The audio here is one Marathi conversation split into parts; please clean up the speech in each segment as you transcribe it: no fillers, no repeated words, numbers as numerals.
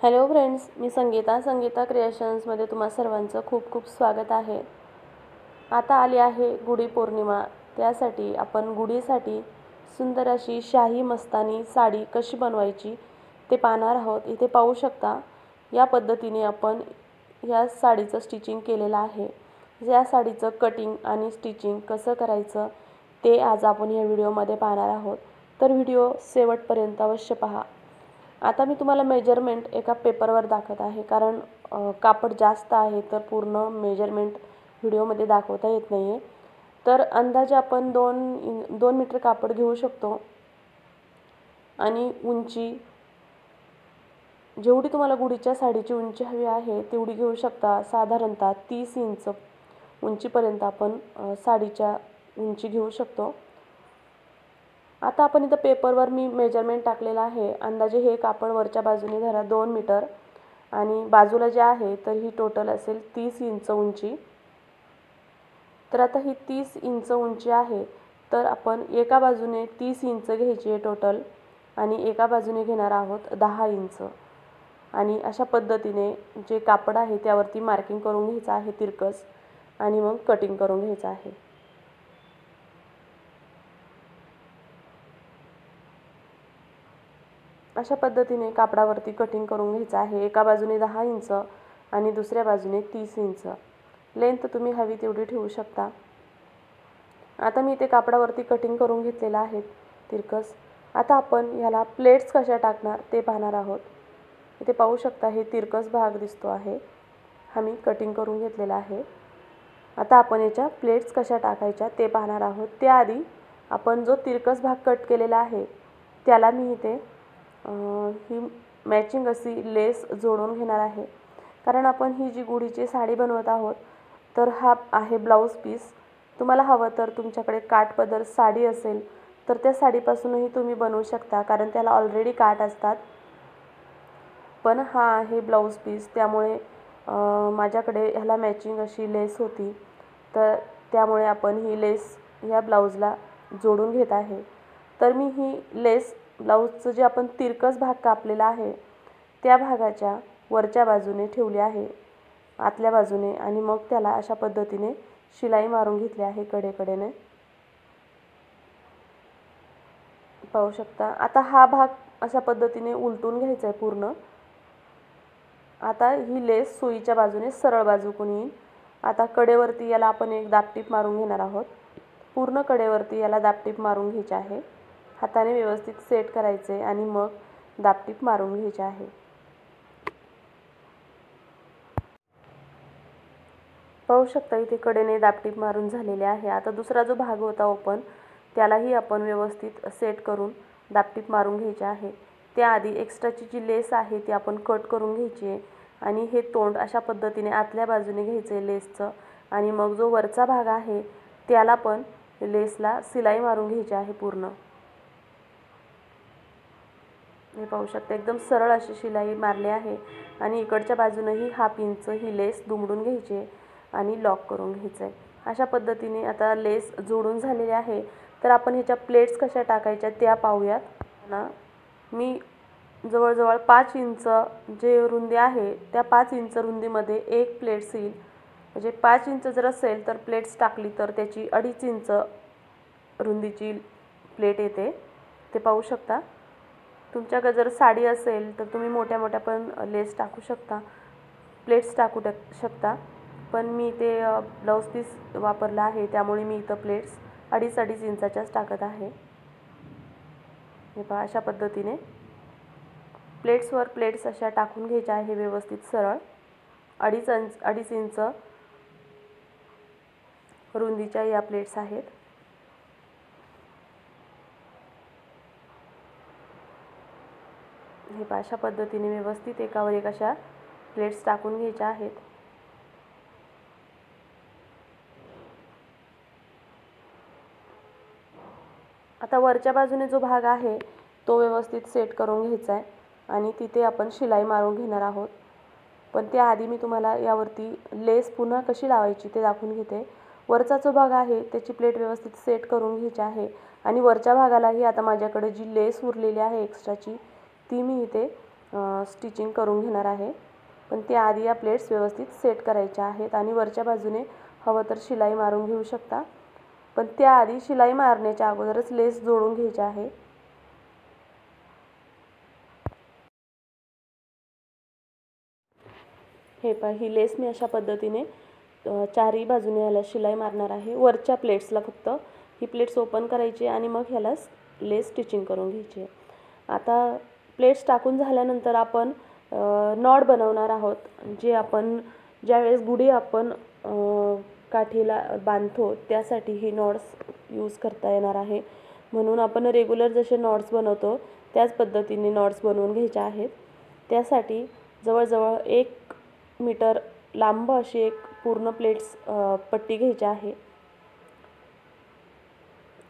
हॅलो फ्रेंड्स, मी संगीता क्रिएशन्समध्ये तुम्हा सर्वांचं खूप खूप स्वागत आहे। आता आली आहे गुढीपौर्णिमा, त्यासाठी आपण गुढीसाठी सुंदर अशी शाही मस्तानी साडी कशी बनवायची ते पाहणार आहोत। इथे पाहू शकता, या पद्धतीने आपण या साडीचं स्टिचिंग केलेलं आहे। या साडीचं कटिंग आणि स्टिचिंग कसं करायचं ते आज आपण या व्हिडिओमध्ये पाहणार आहोत, तर व्हिडिओ शेवटपर्यंत अवश्य पहा। आता मी तुम्हाला मेजरमेंट एका पेपरवर दाखवत आहे, कारण कापड जास्त आहे तर पूर्ण मेजरमेंट व्हिडिओमध्ये दाखवता येत नाही आहे। तर अंदाजे आपण 2 मीटर कापड घेऊ शकतो आणि उंची जेवढी तुम्हाला गुढीच्या साडीची उंची हवी आहे तेवढी घेऊ शकता। साधारणतः 30 इंच उंचीपर्यंत आपण साडीच्या उंची घेऊ शकतो। आता आपण इथं पेपरवर मी मेजरमेंट टाकलेला आहे। अंदाजे हे कापड वरच्या बाजूने धरा 2 मीटर आणि बाजूला जे आहे तर ही टोटल असेल 30 इंच उंची। तर आता ही 30 इंच उंची आहे, तर आपण एका बाजूने 30 इंच घ्यायची आहे टोटल आणि एका बाजूने घेणार आहोत 10 इंच। आणि अशा पद्धतीने जे कापड आहे त्यावरती मार्किंग करून घ्यायचं आहे तिरकस, आणि मग कटिंग करून घ्यायचं आहे। अशा पद्धतीने कापडावरती कटिंग करून घ्यायचं आहे। एका बाजूने 10 इंच आणि दुसऱ्या बाजूने 30 इंच। लेंथ तुम्ही हवी तेवढी ठेवू शकता। आता मी इथे कापडावरती कटिंग करून घेतलेलं आहे तिरकस। आता आपण याला प्लेट्स कशा टाकणार ते पाहणार आहोत। इथे पाहू शकता, हे तिरकस भाग दिसतो आहे, हा मी कटिंग करून घेतलेला आहे। आता आपण याच्या प्लेट्स कशा टाकायच्या ते पाहणार आहोत। त्याआधी आपण जो तिरकस भाग कट केलेला आहे त्याला मी इथे ही मॅचिंग अशी लेस जोडून घेणार आहे, कारण आपण ही जी गुढीची साडी बनवत आहोत तर हा आहे ब्लाऊज पीस। तुम्हाला हवं तर तुमच्याकडे काठपदर साडी असेल तर त्या साडीपासूनही तुम्ही बनवू शकता, कारण त्याला ऑलरेडी काठ असतात। पण हा आहे ब्लाऊज पीस, त्यामुळे माझ्याकडे ह्याला मॅचिंग अशी लेस होती, तर त्यामुळे आपण ही लेस या ब्लाऊजला जोडून घेत आहे। तर मी ही लेस ब्लाऊजचं जे आपण तिरकस भाग कापलेला आहे त्या भागाच्या वरच्या बाजूने ठेवली आहे आतल्या बाजूने, आणि मग त्याला अशा पद्धतीने शिलाई मारून घेतली आहे कडेकडेने, पाहू शकता। आता हा भाग अशा पद्धतीने उलटून घ्यायचा आहे पूर्ण। आता ही लेस सुईच्या बाजूने सरळ बाजूकडून येईल। आता कडेवरती याला आपण एक दाबटीप मारून घेणार आहोत। पूर्ण कडेवरती याला दाबटीप मारून घ्यायची आहे, हाताने व्यवस्थित सेट करायचे आणि मग दाबटीप मारून घ्यायची आहे। पाहू शकता, इथे कडेने दाबटीप मारून झालेले आहे। आता दुसरा जो भाग होता ओपन, त्यालाही आपण व्यवस्थित सेट करून दाबटीप मारून घ्यायचे आहे। त्याआधी एक्स्ट्राची जी लेस आहे ती आपण कट करून घ्यायची आहे, आणि हे तोंड अशा पद्धतीने आतल्या बाजूने घ्यायचं आहे लेसचं, आणि मग जो वरचा भाग आहे त्याला पण लेसला शिलाई मारून घ्यायची आहे पूर्ण। हे पाहू शकता, एकदम सरळ अशी शिलाई मारली आहे, आणि इकडच्या बाजूनेही 1/2 इंच ही लेस दुमडून घ्यायची आहे आणि लॉक करून घ्यायचं आहे। अशा पद्धतीने आता लेस जोडून झालेली आहे। तर आपण ह्याच्या प्लेट्स कशा टाकायच्या त्या पाहूयात ना। मी जवळजवळ 5 इंच जे रुंदी आहे त्या 5 इंच रुंदीमध्ये एक प्लेट्स येईल, म्हणजे 5 इंच जर असेल तर प्लेट्स टाकली तर त्याची 2.5 इंच रुंदीची प्लेट येते, ते पाहू शकता। तुमच्याकडे जर साडी असेल तर तुम्ही मोठ्या मोठ्या पण लेस टाकू शकता, प्लेट्स टाकू शकता, पण मी ते ब्लाऊज पीस वापरला आहे त्यामुळे मी इथं प्लेट्स 2.5 इंचाच्याच टाकत आहे। हे पहा, अशा पद्धतीने प्लेट्सवर प्लेट्स अशा टाकून घ्यायच्या आहे व्यवस्थित सरळ। 2.5 इंच रुंदीच्या या प्लेट्स आहेत। हे पहा, अशा पद्धतीने व्यवस्थित एकावर एक अशा प्लेट्स टाकून घ्यायच्या आहेत। आता वरच्या बाजूने जो भाग आहे तो व्यवस्थित सेट करून घ्यायचा आहे, आणि तिथे आपण शिलाई मारून घेणार आहोत। पण त्याआधी मी तुम्हाला यावरती लेस पुन्हा कशी लावायची ते दाखवून घेते। वरचा जो भाग आहे त्याची प्लेट व्यवस्थित सेट करून घ्यायची आहे, आणि वरच्या भागालाही आता माझ्याकडे जी लेस उरलेली आहे एक्स्ट्राची ती मी इथे स्टिचिंग करून घेणार आहे. पण त्याआधी या प्लेट्स व्यवस्थित सेट करायच्या आहेत आणि वरच्या बाजूने हवं तर शिलाई मारून घेऊ शकता. पण त्याआधी शिलाई मारण्याच्या अगोदरच लेस जोडून घ्यायची आहे. हे पहा, ही लेस मी अशा पद्धतीने चारही बाजूने याला शिलाई मारणार आहे. वरच्या प्लेट्सला फक्त ही प्लेट्स ओपन करायची आणि मग ह्याला लेस स्टिचिंग करून घ्यायची. आता प्लेट्स टाकून झाल्यानंतर आपण नॉड बनवणार आहोत. जे आपण ज्यावेळेस गुढी आपण काठीला बांधतो त्यासाठी ही नॉड्स यूज करता येणार आहे. म्हणून आपण रेग्युलर जसे नॉड्स बनवतो त्याच पद्धतीने नॉड्स बनवून घ्यायचे आहेत. त्यासाठी जवळजवळ 1 मीटर लांब अशी एक पूर्ण प्लेट्स पट्टी घ्यायची आहे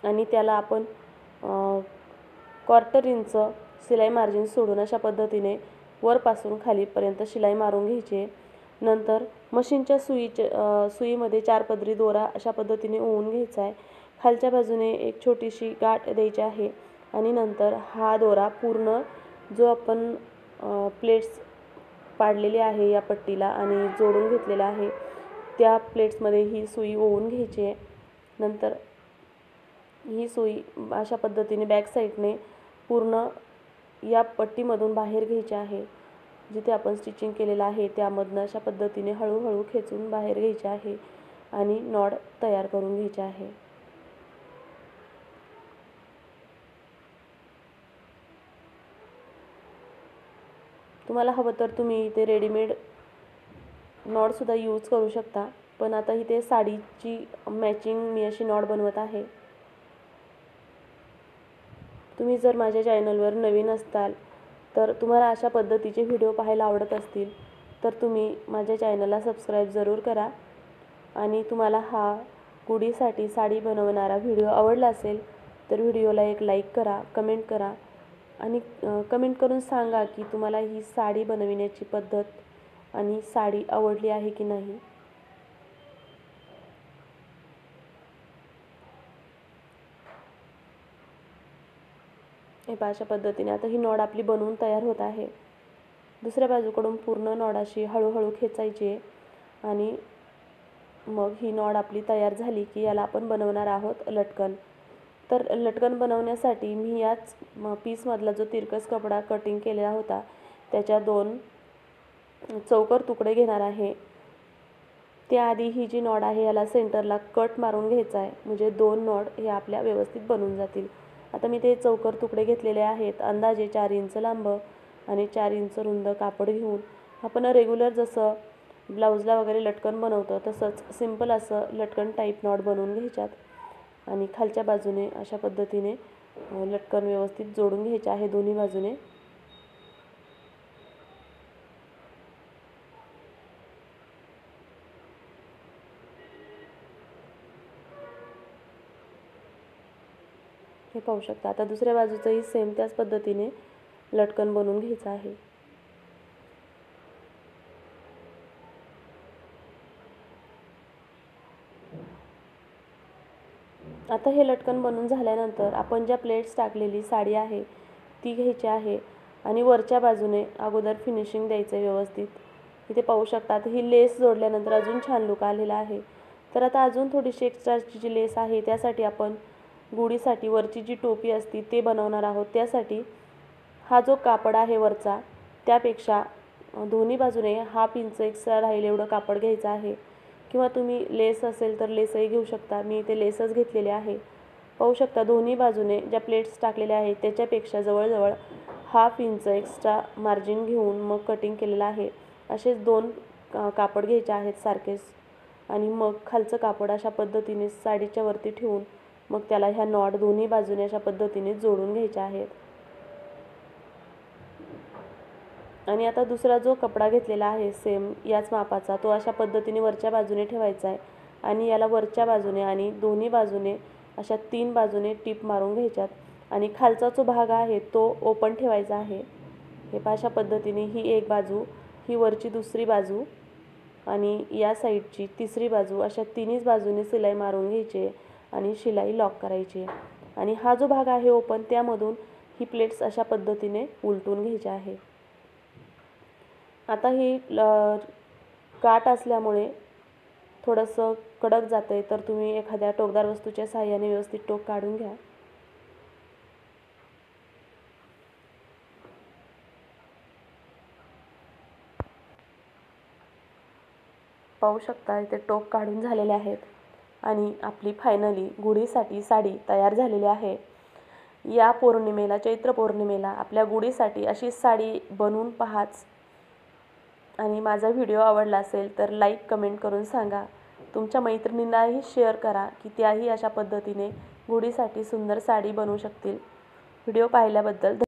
आणि त्याला आपण 1/4 इंच शिलाई मार्जिन सोडून अशा पद्धतीने वरपासून खालीपर्यंत शिलाई मारून घ्यायची. नंतर मशीनच्या सुईमध्ये 4 पदरी दोरा अशा पद्धतीने ओवून घ्यायचा आहे. खालच्या बाजूने एक छोटीशी गाठ द्यायची आहे आणि नंतर हा दोरा पूर्ण जो आपण प्लेट्स पाडलेली आहे या पट्टीला आणि जोडून घेतलेला आहे त्या प्लेट्समध्ये ही सुई ओवून घ्यायची आहे. नंतर ही सुई अशा पद्धतीने बॅक साईडने पूर्ण या पट्टीमधून बाहेर घ्यायची आहे. जिथे आपण स्टिचिंग केलेलं आहे त्यामधनं अशा पद्धतीने हळूहळू खेचून बाहेर घ्यायचे आहे आणि नॉड तयार करून घ्यायचे आहे. तुम्हाला हवं तर तुम्ही इथे रेडीमेड नॉडसुद्धा यूज करू शकता. पण आता इथे साडीची मॅचिंग मी अशी नॉड बनवत आहे. तुम्ही जर माझ्या चॅनलवर नवीन असताल तर तुम्हाला अशा पद्धतीचे व्हिडिओ पाहायला आवडत असतील तर तुम्ही माझ्या चॅनलला सबस्क्राईब जरूर करा. आणि तुम्हाला हा गुढीसाठी साडी बनवणारा व्हिडिओ आवडला असेल तर व्हिडिओला एक लाईक करा, कमेंट करा आणि कमेंट करून सांगा की तुम्हाला ही साडी बनविण्याची पद्धत आणि साडी आवडली आहे की नाही. हे अशा पद्धतीने आता ही नॉड आपली बनवून तयार होत आहे. दुसऱ्या बाजूकडून पूर्ण नॉड अशी हळूहळू खेचायची आणि मग ही नॉड आपली तयार झाली की याला आपण बनवणार आहोत लटकन. तर लटकन बनवण्यासाठी मी याच पीसमधला जो तिरकस कपडा कटिंग केलेला होता त्याच्या 2 चौकर तुकडे घेणार आहे. त्याआधी ही जी नॉड आहे याला सेंटरला कट मारून घ्यायचा आहे म्हणजे 2 नॉड हे आपल्या व्यवस्थित बनून जातील. आता मी ते चौकर तुकडे घेतलेले आहेत. अंदाजे 4 इंच लांब आणि 4 इंच रुंद कापड घेऊन आपण रेग्युलर जसं ब्लाऊजला वगैरे लटकन बनवतो तसंच सिंपल असं लटकन टाईप नॉड बनवून घ्यायच्यात आणि खालच्या बाजूने अशा पद्धतीने लटकन व्यवस्थित जोडून घ्यायचे आहे दोन्ही बाजूने. हे पाहू शकता. आता दुसऱ्या बाजूचंही सेम त्याच पद्धतीने लटकन बनवून घ्यायचं आहे. आता हे लटकन बनवून झाल्यानंतर आपण ज्या प्लेट्स टाकलेली साडी आहे ती घ्यायची आहे आणि वरच्या बाजूने अगोदर फिनिशिंग द्यायचं आहे व्यवस्थित. इथे पाहू शकता आता ही लेस जोडल्यानंतर अजून छान लुक आलेला आहे. तर आता अजून थोडीशी एक्स्ट्राची जी लेस आहे त्यासाठी आपण गुढीसाठी वरची जी टोपी असते ते बनवणार आहोत. त्यासाठी हा जो कापड आहे वरचा त्यापेक्षा दोन्ही बाजूने 1/2 इंच एक्स्ट्रा राहील एवढं कापड घ्यायचं आहे किंवा तुम्ही लेस असेल तर लेसही घेऊ शकता. मी इथे लेसच घेतलेले आहे. पाहू शकता दोन्ही बाजूने ज्या प्लेट्स टाकलेल्या आहेत त्याच्यापेक्षा जवळजवळ 1/2 इंच एक्स्ट्रा मार्जिन घेऊन मग कटिंग केलेलं आहे. असेच 2 कापड घ्यायचे आहेत सारखेच आणि मग खालचं कापड अशा पद्धतीने साडीच्या वरती ठेवून मग त्याला ह्या नॉड दोन्ही बाजूने अशा पद्धतीने जोडून घ्यायच्या आहेत. आणि आता दुसरा जो कपडा घेतलेला आहे सेम याच मापाचा तो अशा पद्धतीने वरच्या बाजूने ठेवायचा आहे आणि याला वरच्या बाजूने आणि दोन्ही बाजूने अशा 3 बाजूने टीप मारून घ्यायच्यात आणि खालचा जो भाग आहे तो ओपन ठेवायचा आहे. हे अशा पद्धतीने ही एक बाजू, ही वरची दुसरी बाजू आणि या साईडची तिसरी बाजू अशा तिन्ही बाजूने शिलाई मारून घ्यायची आणि शिलाई लॉक करायची आणि हा जो भाग आहे ओपन त्यामधून ही प्लेट्स अशा पद्धतीने उलटून घ्यायची आहे. आता ही काठ असल्यामुळे थोडंसं कडक जातं आहे, तर तुम्ही एखाद्या टोकदार वस्तूच्या साहाय्याने व्यवस्थित टोक काढून घ्या. पाहू शकता इथे टोक काढून झालेले आहेत आणि आपली फायनली गुढीसाठी साडी तयार झालेली आहे. या पौर्णिमेला, चैत्र पौर्णिमेला आपल्या गुढीसाठी अशी साडी बनवून पहाच. आणि माझा व्हिडिओ आवडला असेल तर लाईक कमेंट करून सांगा. तुमच्या मैत्रिणींनाही शेअर करा की त्याही अशा पद्धतीने गुढीसाठी सुंदर साडी बनवू शकतील. व्हिडिओ पाहिल्याबद्दल